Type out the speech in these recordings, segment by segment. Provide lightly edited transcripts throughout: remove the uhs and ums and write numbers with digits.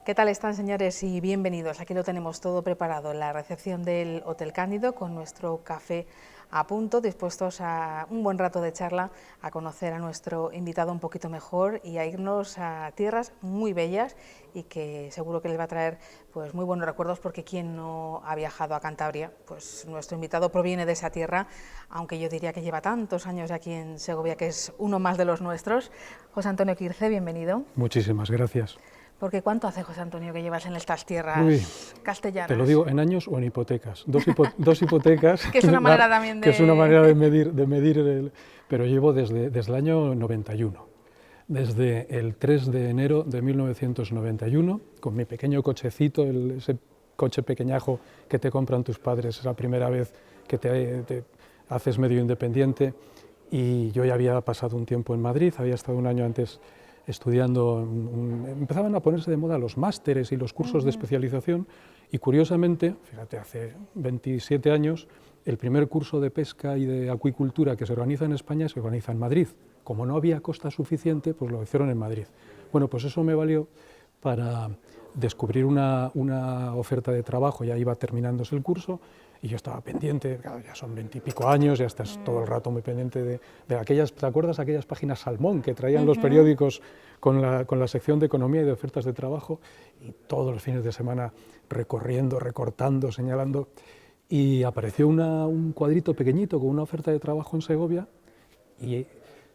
¿Qué tal están, señores? Y bienvenidos. Aquí lo tenemos todo preparado en la recepción del Hotel Cándido con nuestro café a punto, dispuestos a un buen rato de charla, a conocer a nuestro invitado un poquito mejor y a irnos a tierras muy bellas y que seguro que les va a traer pues muy buenos recuerdos, porque quien no ha viajado a Cantabria, pues nuestro invitado proviene de esa tierra, aunque yo diría que lleva tantos años aquí en Segovia, que es uno más de los nuestros. José Antonio Quirce, bienvenido. Muchísimas gracias. Porque ¿cuánto hace, José Antonio, que llevas en estas Uy, tierras castellanas? te lo digo, ¿en años o en hipotecas? Dos hipotecas. Que es una manera también de... Que es una manera de medir pero llevo desde el año 91. Desde el 3 de enero de 1991, con mi pequeño cochecito, ese coche pequeñajo que te compran tus padres, es la primera vez que te haces medio independiente, y yo ya había pasado un tiempo en Madrid, había estado un año antes estudiando, empezaban a ponerse de moda los másteres y los cursos de especialización, y curiosamente, fíjate, hace 27 años, el primer curso de pesca y de acuicultura que se organiza en España se organiza en Madrid. Como no había costa suficiente, pues lo hicieron en Madrid. Bueno, pues eso me valió para descubrir una oferta de trabajo. Ya iba terminándose el curso y yo estaba pendiente, claro, ya son 20 y pico años, ya estás todo el rato muy pendiente de aquellas, ¿te acuerdas aquellas páginas Salmón que traían los periódicos con la sección de economía y de ofertas de trabajo? Y todos los fines de semana recorriendo, recortando, señalando, y apareció un cuadrito pequeñito con una oferta de trabajo en Segovia. Y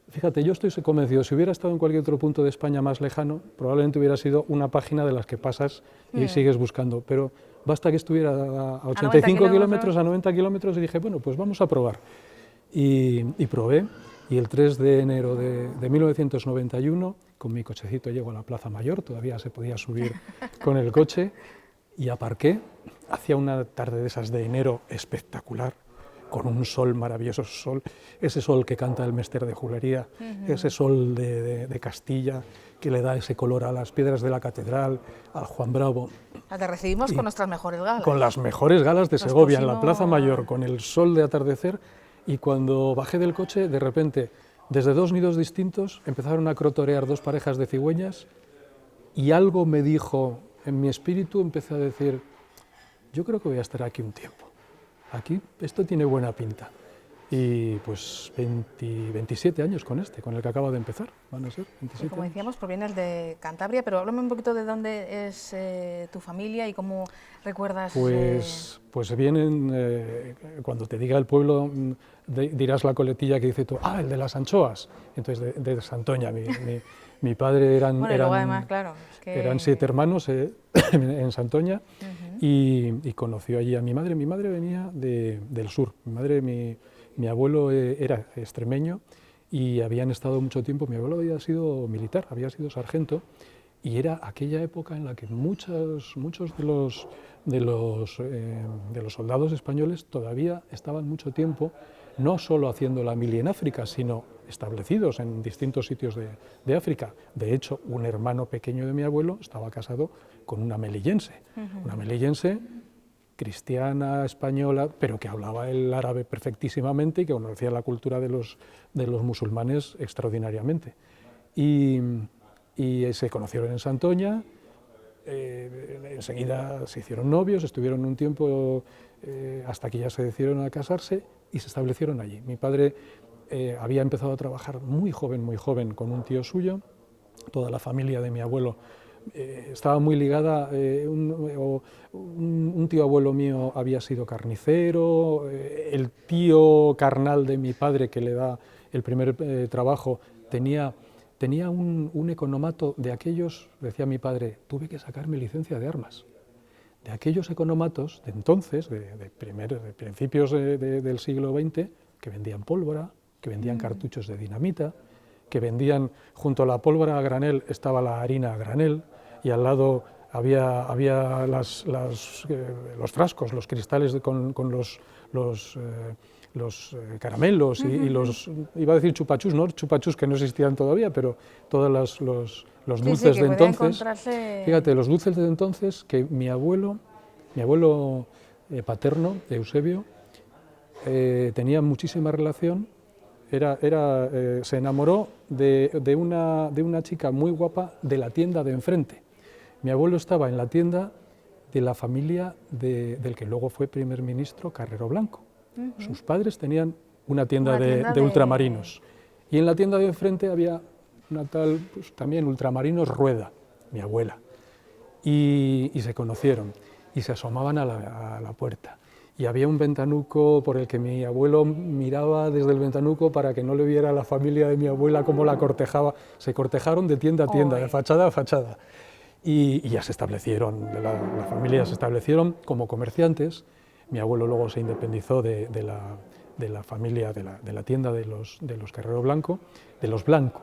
fíjate, yo estoy convencido, si hubiera estado en cualquier otro punto de España más lejano, probablemente hubiera sido una página de las que pasas y sigues buscando, pero basta que estuviera a 85 kilómetros, a 90 kilómetros, y dije, bueno, pues vamos a probar. Y probé, y el 3 de enero de 1991, con mi cochecito llego a la Plaza Mayor, todavía se podía subir con el coche, y aparqué. Hacía una tarde de esas de enero espectacular, con un sol maravilloso, ese sol que canta el Mester de Julería, ese sol de Castilla, que le da ese color a las piedras de la catedral, al Juan Bravo. Te recibimos con nuestras mejores galas. Con las mejores galas de Segovia, en la Plaza Mayor, con el sol de atardecer, y cuando bajé del coche, de repente, desde dos nidos distintos, empezaron a crotorear dos parejas de cigüeñas, y algo me dijo, en mi espíritu empecé a decir, yo creo que voy a estar aquí un tiempo. Aquí esto tiene buena pinta. Y pues 27 años con el que acaba de empezar, van a ser 27 como años. decíamos, provienes de Cantabria, pero háblame un poquito de dónde es tu familia y cómo recuerdas... Pues vienen, cuando te diga el pueblo, dirás la coletilla que dice tú, el de las anchoas, entonces de Santoña, mi padre eran, bueno, y luego además, claro, eran 7 hermanos en Santoña, y conoció allí a mi madre. Mi madre venía del sur, mi abuelo era extremeño y habían estado mucho tiempo, mi abuelo había sido militar, había sido sargento, y era aquella época en la que muchos de los soldados españoles todavía estaban mucho tiempo, no solo haciendo la mili en África, sino establecidos en distintos sitios de África. De hecho, un hermano pequeño de mi abuelo estaba casado con una melillense, una melillense cristiana, española, pero que hablaba el árabe perfectísimamente y que conocía la cultura de los musulmanes extraordinariamente. Y se conocieron en Santoña, enseguida se hicieron novios, estuvieron un tiempo hasta que ya se decidieron a casarse y se establecieron allí. Mi padre había empezado a trabajar muy joven con un tío suyo, toda la familia de mi abuelo estaba muy ligada, un tío abuelo mío había sido carnicero, el tío carnal de mi padre que le da el primer trabajo tenía un economato de aquellos, decía mi padre, tuve que sacarme licencia de armas, de aquellos economatos de entonces, de principios del siglo XX, que vendían pólvora, que vendían cartuchos de dinamita, que vendían, junto a la pólvora a granel estaba la harina a granel, y al lado había los frascos, los cristales con los caramelos y los, iba a decir chupachús, no chupachús que no existían todavía, pero todos los dulces de entonces. Fíjate, los dulces de entonces que mi abuelo paterno, Eusebio, tenía muchísima relación. Se enamoró de una chica muy guapa de la tienda de enfrente. Mi abuelo estaba en la tienda de la familia del que luego fue primer ministro, Carrero Blanco. Sus padres tenían una tienda de ultramarinos. Y en la tienda de enfrente había una tal, pues, también ultramarinos Rueda, mi abuela. Y se conocieron y se asomaban a la puerta. Y había un ventanuco por el que mi abuelo miraba desde el ventanuco para que no le viera a la familia de mi abuela cómo la cortejaba. Se cortejaron de tienda a tienda, de fachada a fachada. Y ya se establecieron, la familia se establecieron como comerciantes. Mi abuelo luego se independizó de la familia, de la tienda de los Carrero Blanco, de los Blanco,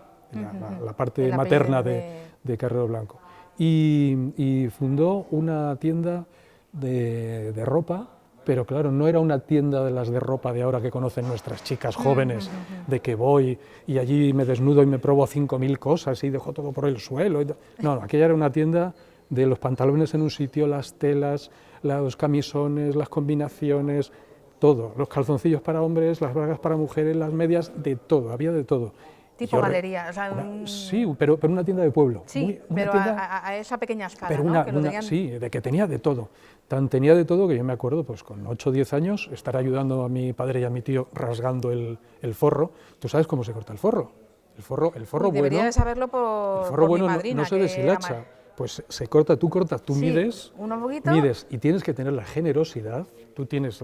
la parte materna de Carrero Blanco. Y fundó una tienda de ropa, pero claro, no era una tienda de las de ropa de ahora que conocen nuestras chicas jóvenes, de que voy y allí me desnudo y me pruebo 5.000 cosas y dejo todo por el suelo. No, aquella era una tienda de los pantalones en un sitio, las telas, los camisones, las combinaciones, todo, los calzoncillos para hombres, las bragas para mujeres, las medias, de todo, había de todo. Tipo galería, o sea, sí, pero una tienda de pueblo. Sí, pero a esa pequeña escala, pero ¿no? Sí, de que tenía de todo. Tan tenía de todo que yo me acuerdo, pues con 8 o 10 años, estar ayudando a mi padre y a mi tío rasgando el forro. ¿Tú sabes cómo se corta el forro? El forro bueno... Debería de saberlo por mi madrina, no se deshilacha. Pues se corta, tú sí, mides, mides y tienes que tener la generosidad. Tú tienes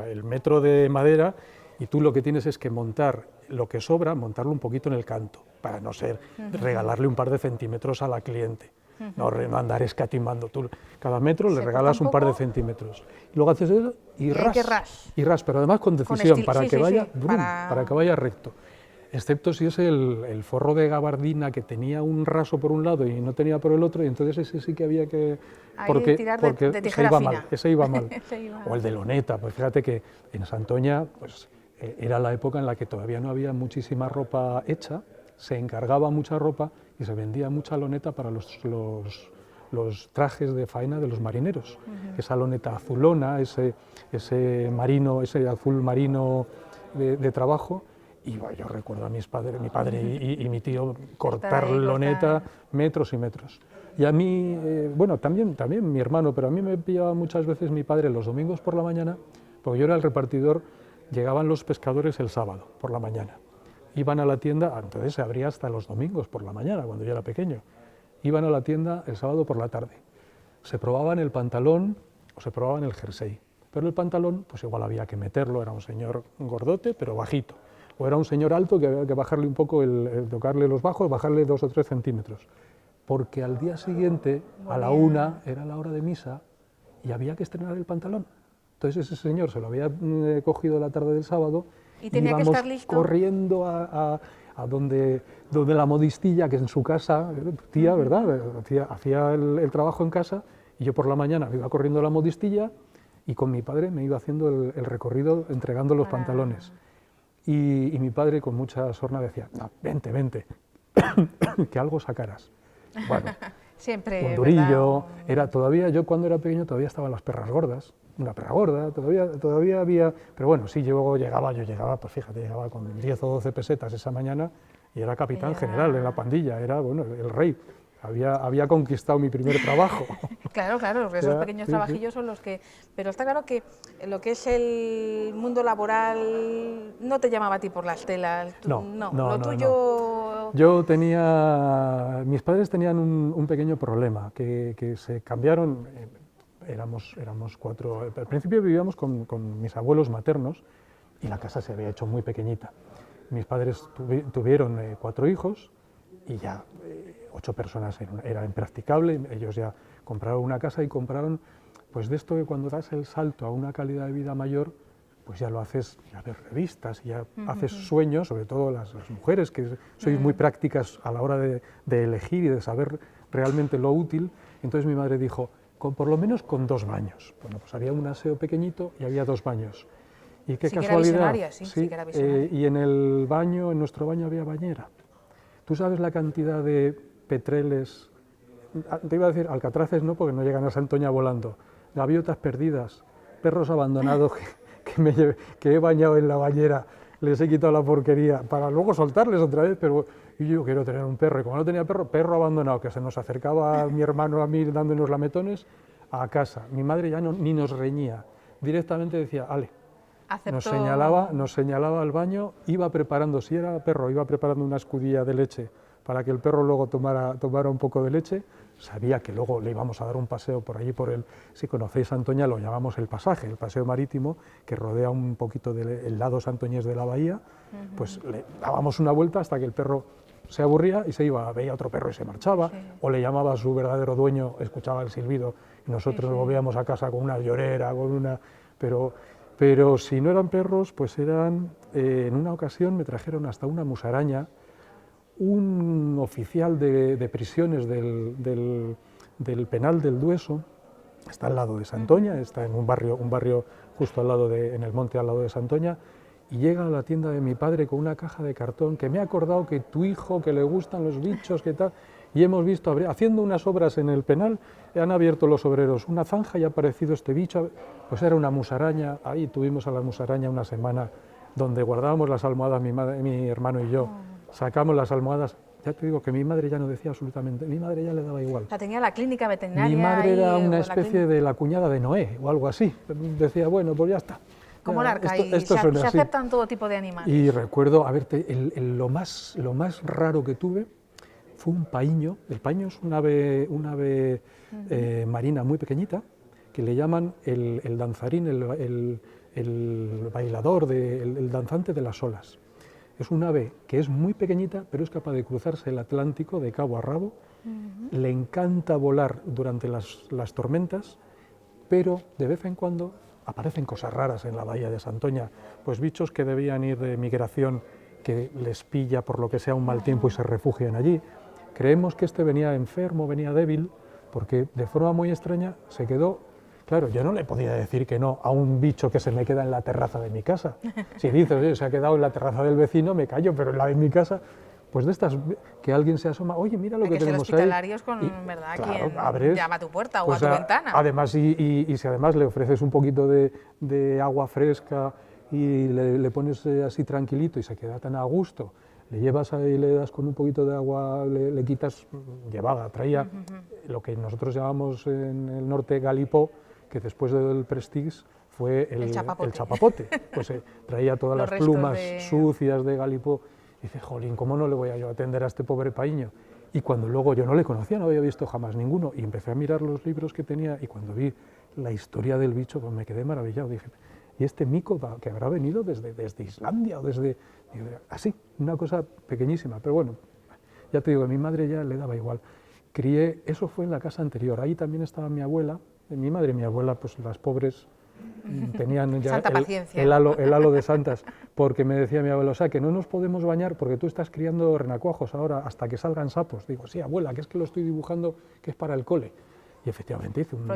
el metro de madera y tú lo que tienes es que montar lo que sobra, montarlo un poquito en el canto, para no ser regalarle un par de centímetros a la cliente, no andar escatimando. Tú cada metro le regalas un par de centímetros. Y luego haces eso y ras, pero además con decisión, para que vaya recto. Excepto si es el forro de gabardina que tenía un raso por un lado y no tenía por el otro, y entonces ese sí que había que... Porque se iba mal, ese iba mal. O el de loneta, pues fíjate que en Santoña pues, era la época en la que todavía no había muchísima ropa hecha, se encargaba mucha ropa y se vendía mucha loneta para los trajes de faena de los marineros. Esa loneta azulona, ese azul marino de trabajo. Y bueno, yo recuerdo a mi padre y mi tío cortar loneta metros y metros. Y a mí, bueno, también mi hermano, pero a mí me pillaba muchas veces mi padre los domingos por la mañana, porque yo era el repartidor, llegaban los pescadores el sábado por la mañana. Iban a la tienda, entonces se abría hasta los domingos por la mañana, cuando yo era pequeño. Iban a la tienda el sábado por la tarde. Se probaban el pantalón o se probaban el jersey. Pero el pantalón, pues igual había que meterlo, era un señor gordote, pero bajito. O era un señor alto que había que bajarle un poco, tocarle los bajos, bajarle 2 o 3 centímetros. Porque al día siguiente, a la 1, era la hora de misa y había que estrenar el pantalón. Entonces ese señor se lo había cogido la tarde del sábado y tenía que estar listo, corriendo a donde la modistilla, que en su casa, tía, ¿verdad? Hacía el trabajo en casa, y yo por la mañana iba corriendo a la modistilla y con mi padre me iba haciendo el recorrido entregando los pantalones. Y mi padre con mucha sorna decía, no, vente, que algo sacarás. Bueno, siempre, un durillo, yo cuando era pequeño todavía estaban las perras gordas, una perra gorda, todavía había, pero bueno, sí, yo llegaba, pues fíjate, llegaba con 10 o 12 pesetas esa mañana y era capitán general en la pandilla, era, bueno, el rey. Había conquistado mi primer trabajo. Claro, esos pequeños trabajillos son los que... Pero está claro que lo que es el mundo laboral no te llamaba a ti por las telas. No, lo tuyo... No. Mis padres tenían un pequeño problema, que se cambiaron, éramos 4, al principio vivíamos con mis abuelos maternos y la casa se había hecho muy pequeñita. Mis padres tuvieron 4 hijos y ya 8 personas era impracticable, ellos ya compraron una casa y compraron, pues de esto que cuando das el salto a una calidad de vida mayor, pues ya lo haces, ya ves revistas, ya haces sueños, sobre todo las mujeres, que sois muy prácticas a la hora de elegir y de saber realmente lo útil. Entonces mi madre dijo, por lo menos con 2 baños. Bueno, pues había un aseo pequeñito y había 2 baños. Y qué casualidad, sí que era visionaria. Y en nuestro baño había bañera. ¿Tú sabes la cantidad de petreles, te iba a decir alcatraces no, porque no llegan a Santoña volando, gaviotas perdidas, perros abandonados que he bañado en la bañera, les he quitado la porquería para luego soltarles otra vez, pero y yo quiero tener un perro, y como no tenía perro, perro abandonado, que se nos acercaba mi hermano a mí dándonos lametones, a casa. Mi madre ya ni nos reñía, directamente decía, ale, nos señalaba al baño, iba preparando, si era perro, iba preparando una escudilla de leche para que el perro luego tomara un poco de leche. Sabía que luego le íbamos a dar un paseo por allí, si conocéis Santoña, lo llamamos el pasaje, el paseo marítimo, que rodea un poquito el lado santoñés de la bahía, pues le dábamos una vuelta hasta que el perro se aburría y se iba, veía otro perro y se marchaba, o le llamaba a su verdadero dueño, escuchaba el silbido, y nosotros nos volvíamos a casa con una llorera, pero si no eran perros, pues en una ocasión me trajeron hasta una musaraña. Un oficial de prisiones del penal del Dueso, está al lado de Santoña, está en un barrio justo al lado en el monte al lado de Santoña, y llega a la tienda de mi padre con una caja de cartón, que me ha acordado que tu hijo, que le gustan los bichos, que tal, y hemos visto, haciendo unas obras en el penal, han abierto los obreros una zanja y ha aparecido este bicho, pues era una musaraña. Ahí tuvimos a la musaraña una semana, donde guardábamos las almohadas mi hermano y yo. Sacamos las almohadas, ya te digo que mi madre ya no decía absolutamente, mi madre ya le daba igual. La tenía la clínica veterinaria. Mi madre era una especie de la cuñada de Noé o algo así, decía, bueno, pues ya está. Como el arca, se aceptan todo tipo de animales. Y recuerdo, lo más raro que tuve fue un paíño. El paíño es un ave marina muy pequeñita, que le llaman el danzarín, el bailador, el danzante de las olas. Es un ave que es muy pequeñita, pero es capaz de cruzarse el Atlántico de cabo a rabo. Le encanta volar durante las tormentas, pero de vez en cuando aparecen cosas raras en la bahía de Santoña, pues bichos que debían ir de migración, que les pilla por lo que sea un mal tiempo y se refugian allí. Creemos que este venía enfermo, venía débil, porque de forma muy extraña se quedó. Claro, yo no le podía decir que no a un bicho que se me queda en la terraza de mi casa. Si dices, oye, se ha quedado en la terraza del vecino, me callo, pero en la de mi casa, pues de estas, que alguien se asoma, oye, mira lo que tenemos ahí. Hospitalarios con, ¿verdad? Claro, quien abres, llama a tu puerta o a tu ventana. Además, y si además le ofreces un poquito de agua fresca y le pones así tranquilito y se queda tan a gusto, le llevas ahí, le das con un poquito de agua, le quitas, traía lo que nosotros llamamos en el norte galipó, que después del Prestige fue el chapapote. Pues traía todas las plumas sucias de galipó. Y dice, jolín, ¿cómo no le voy a yo atender a este pobre paíño? Y cuando luego yo no le conocía, no había visto jamás ninguno, y empecé a mirar los libros que tenía, y cuando vi la historia del bicho, pues me quedé maravillado. Dije, ¿y este mico que habrá venido desde Islandia o desde...? Así, una cosa pequeñísima, pero bueno, ya te digo, a mi madre ya le daba igual. Eso fue en la casa anterior, ahí también estaba mi abuela. Mi madre y mi abuela, pues las pobres, tenían ya el halo de santas, porque me decía mi abuela, o sea, que no nos podemos bañar porque tú estás criando renacuajos ahora hasta que salgan sapos. Digo, sí, abuela, que es que lo estoy dibujando, que es para el cole. Y efectivamente hice un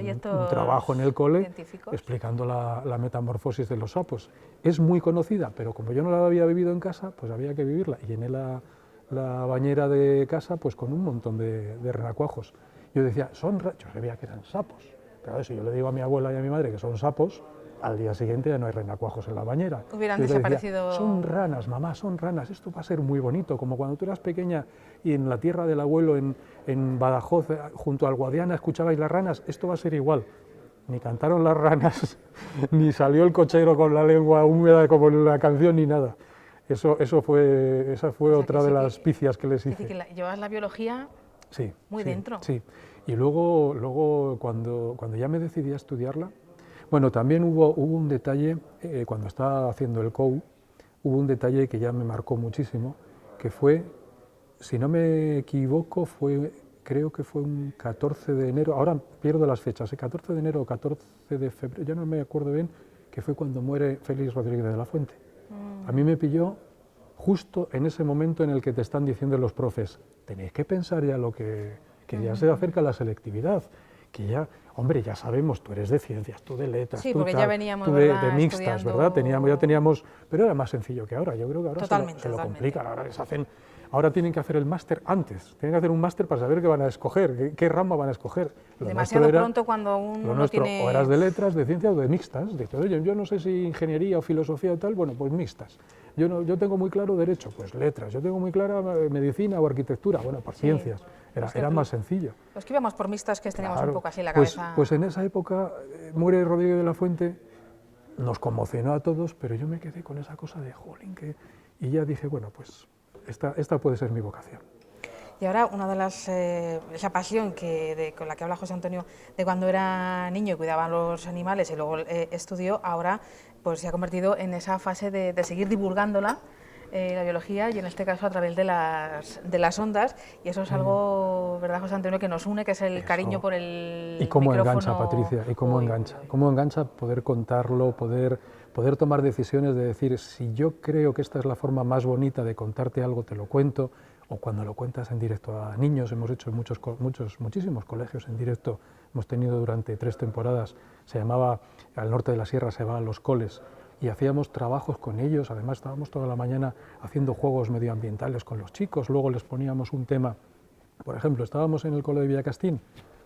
trabajo en el cole explicando la metamorfosis de los sapos. Es muy conocida, pero como yo no la había vivido en casa, pues había que vivirla. Y llené la bañera de casa pues con un montón de renacuajos. Yo decía, yo sabía que eran sapos. Claro, si yo le digo a mi abuela y a mi madre que son sapos, al día siguiente ya no hay renacuajos en la bañera. Hubieran desaparecido. Son ranas, mamá, son ranas, esto va a ser muy bonito, como cuando tú eras pequeña y en la tierra del abuelo en Badajoz, junto al Guadiana, escuchabais las ranas, esto va a ser igual. Ni cantaron las ranas, ni salió el cochero con la lengua húmeda como en la canción, ni nada. Esa fue otra de las picias que les hice. Es decir, que llevas la biología muy dentro. Sí. Y luego cuando ya me decidí a estudiarla, bueno, también hubo un detalle, cuando estaba haciendo el COU, hubo un detalle que ya me marcó muchísimo, que fue, si no me equivoco, creo que fue un 14 de enero, ahora pierdo las fechas, 14 de enero o 14 de febrero, ya no me acuerdo bien, que fue cuando muere Félix Rodríguez de la Fuente. A mí me pilló justo en ese momento en el que te están diciendo los profes, tenéis que pensar ya que ya se acerca la selectividad, que ya, hombre, ya sabemos, tú eres de ciencias, tú de letras, sí, tú, porque ya veníamos, tú de mixtas, ¿verdad? Ya teníamos, pero era más sencillo que ahora, yo creo que ahora se lo complican, ahora les hacen ahora tienen que hacer el máster antes, tienen que hacer un máster para saber qué van a escoger, qué rama van a escoger. Demasiado pronto cuando uno no tiene... O eras de letras, de ciencias o de mixtas. Dices, oye, yo no sé si ingeniería o filosofía o tal, bueno, pues mixtas. Yo tengo muy claro derecho, pues letras. Yo tengo muy clara medicina o arquitectura, bueno, pues ciencias. Era más sencillo. Los que íbamos por mixtas que teníamos Claro, un poco así la pues, cabeza... Pues en esa época muere Rodríguez de la Fuente, nos conmocionó a todos, pero yo me quedé con esa cosa de jolín, y ya dije, bueno, pues esta puede ser mi vocación. Y ahora una de las, esa pasión con la que habla José Antonio de cuando era niño y cuidaba a los animales y luego estudió, ahora pues se ha convertido en esa fase de seguir divulgándola, la biología, y en este caso a través de las ondas, y eso es algo, ¿verdad, José Antonio?, que nos une, que es el cariño por el y cómo micrófono. Engancha, Patricia, y cómo engancha. Cómo engancha poder contarlo, poder tomar decisiones de decir, si yo creo que esta es la forma más bonita de contarte algo, te lo cuento, o cuando lo cuentas en directo a niños. Hemos hecho en muchísimos colegios en directo, hemos tenido durante 3 temporadas, se llamaba, al norte de la sierra se llamaban Los Coles, y hacíamos trabajos con ellos, además estábamos toda la mañana haciendo juegos medioambientales con los chicos, luego les poníamos un tema, por ejemplo, estábamos en el cole de Villacastín,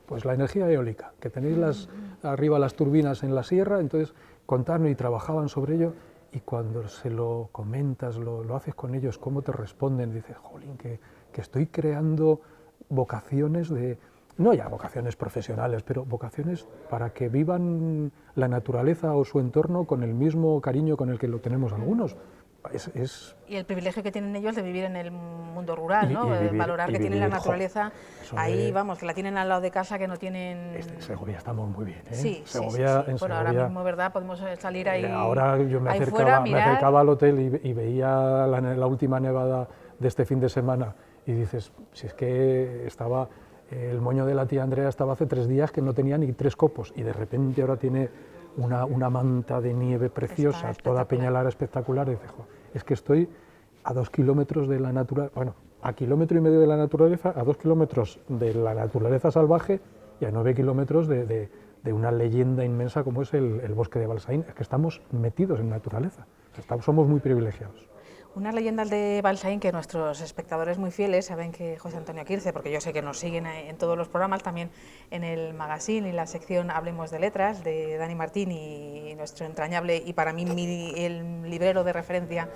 pues la energía eólica, que tenéis arriba las turbinas en la sierra, entonces contarnos y trabajaban sobre ello, y cuando se lo comentas, lo haces con ellos, cómo te responden, dices, jolín, que estoy creando vocaciones no ya vocaciones profesionales, pero vocaciones para que vivan la naturaleza o su entorno con el mismo cariño con el que lo tenemos algunos. Y el privilegio que tienen ellos de vivir en el mundo rural, ¿no? Valorar que tienen la naturaleza ahí, vamos, que la tienen al lado de casa, que no tienen... En Segovia estamos muy bien, ¿eh? Sí, Segovia, sí. Bueno, ahora mismo, ¿verdad?, podemos salir ahí. Ahora yo me acercaba al hotel y veía la última nevada de este fin de semana y dices, si es que estaba... El moño de la tía Andrea estaba hace 3 días que no tenía ni 3 copos y de repente ahora tiene una manta de nieve preciosa, toda peñalara espectacular. Y dices, es que estoy a 2 kilómetros de la naturaleza, bueno, a 1,5 kilómetros de la naturaleza, a 2 kilómetros de la naturaleza salvaje y a 9 kilómetros de una leyenda inmensa como es el bosque de Balsaín. Es que estamos metidos en naturaleza, somos muy privilegiados. Unas leyendas de Balsaín que nuestros espectadores muy fieles saben que José Antonio Quirce, porque yo sé que nos siguen en todos los programas, también en el magazine y la sección Hablemos de Letras, de Dani Martín y nuestro entrañable y para mí el librero de referencia,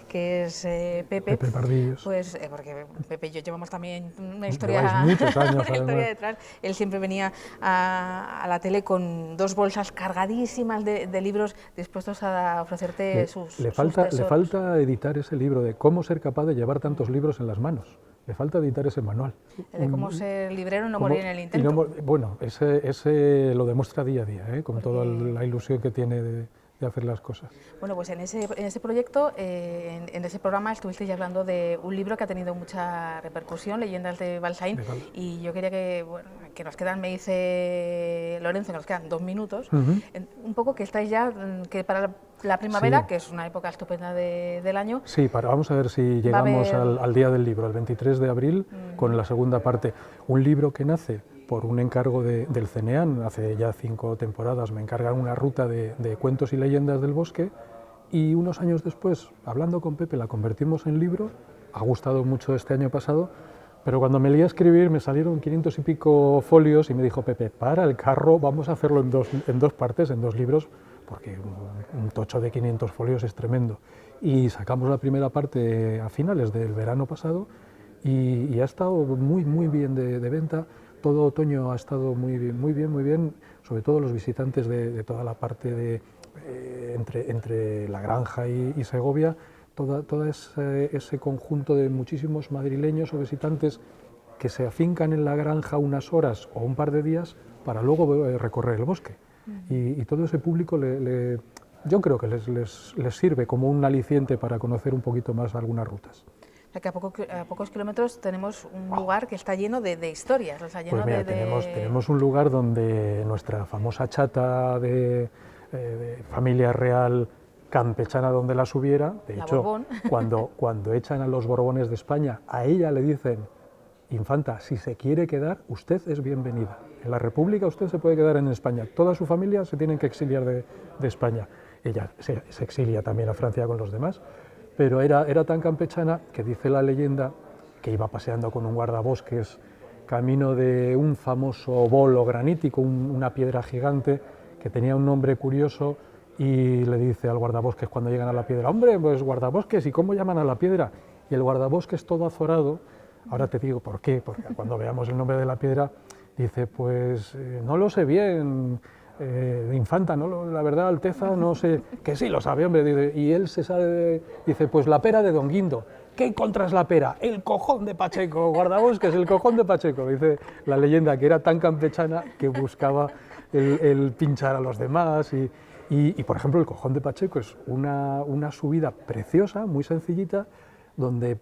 que es Pepe Pardillos. Pues porque Pepe y yo llevamos también una historia, muchos años, una historia detrás. Él siempre venía a la tele con 2 bolsas cargadísimas de libros dispuestos a ofrecerte sus tesoros. Le falta editar ese libro de cómo ser capaz de llevar tantos libros en las manos. Le falta editar ese manual. De cómo ser librero y no morir en el intento. Bueno, ese lo demuestra día a día, con toda la ilusión que tiene de hacer las cosas. Bueno, pues en ese proyecto, en ese programa, estuvisteis hablando de un libro que ha tenido mucha repercusión, Leyendas de Balsaín, y yo quería que nos quedan, me dice Lorenzo, que nos quedan 2 minutos, un poco que estáis ya, que para la primavera, que es una época estupenda del año. Sí, vamos a ver si llegamos al día del libro, el 23 de abril, con la segunda parte. Un libro que nace por un encargo del CNEAN, hace ya 5 temporadas me encargan una ruta de cuentos y leyendas del bosque, y unos años después, hablando con Pepe, la convertimos en libro. Ha gustado mucho este año pasado, pero cuando me lié a escribir me salieron 500 y pico folios y me dijo Pepe, para el carro, vamos a hacerlo en dos partes, en 2 libros, porque un tocho de 500 folios es tremendo. Y sacamos la primera parte a finales del verano pasado y ha estado muy bien de venta. Todo otoño ha estado muy bien, sobre todo los visitantes de toda la parte entre La Granja y Segovia, todo ese conjunto de muchísimos madrileños o visitantes que se afincan en La Granja unas horas o un par de días para luego recorrer el bosque. Y todo ese público yo creo que les sirve como un aliciente para conocer un poquito más algunas rutas. O sea, que a pocos kilómetros tenemos un lugar que está lleno de historias. O sea, lleno pues mira, tenemos un lugar donde nuestra famosa chata de familia real campechana donde las hubiera, de hecho, cuando echan a los Borbones de España, a ella le dicen, infanta, si se quiere quedar, usted es bienvenida. En la República usted se puede quedar en España, toda su familia se tienen que exiliar de España. Ella se exilia también a Francia con los demás, pero era tan campechana que dice la leyenda que iba paseando con un guardabosques camino de un famoso bolo granítico, una piedra gigante que tenía un nombre curioso, y le dice al guardabosques cuando llegan a la piedra: hombre, pues guardabosques, ¿y cómo llaman a la piedra? Y el guardabosques, todo azorado, ahora te digo por qué, porque cuando veamos el nombre de la piedra, dice: pues no lo sé bien, infanta, ¿no? La verdad, Alteza, no sé, que sí lo sabe, hombre, dice, y él se sabe, dice: pues la pera de Don Guindo. ¿Qué contra es la pera? El cojón de Pacheco, guardabosques, el cojón de Pacheco, dice la leyenda, que era tan campechana que buscaba el pinchar a los demás. Y, por ejemplo, el cojón de Pacheco es una subida preciosa, muy sencillita, donde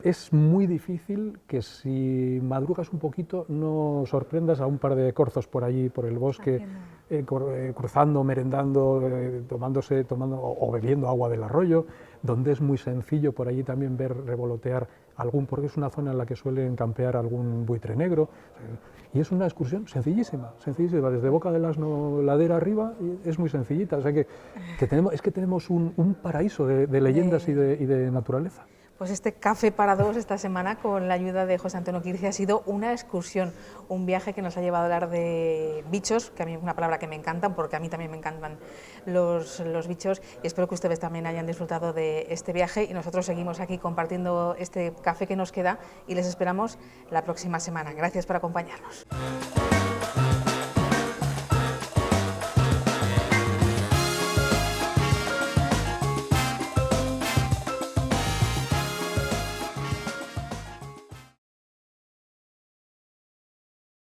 es muy difícil que, si madrugas un poquito, no sorprendas a un par de corzos por allí, por el bosque, cruzando, merendando, tomando o bebiendo agua del arroyo, donde es muy sencillo por allí también ver revolotear porque es una zona en la que suelen campear algún buitre negro, y es una excursión sencillísima, desde Boca del Asno, ladera arriba, es muy sencillita, o sea que tenemos un paraíso de leyendas y de naturaleza. Pues este Café para Dos esta semana, con la ayuda de José Antonio Quirce, ha sido una excursión, un viaje que nos ha llevado a hablar de bichos, que a mí es una palabra que me encanta, porque a mí también me encantan los bichos, y espero que ustedes también hayan disfrutado de este viaje, y nosotros seguimos aquí compartiendo este café que nos queda, y les esperamos la próxima semana. Gracias por acompañarnos.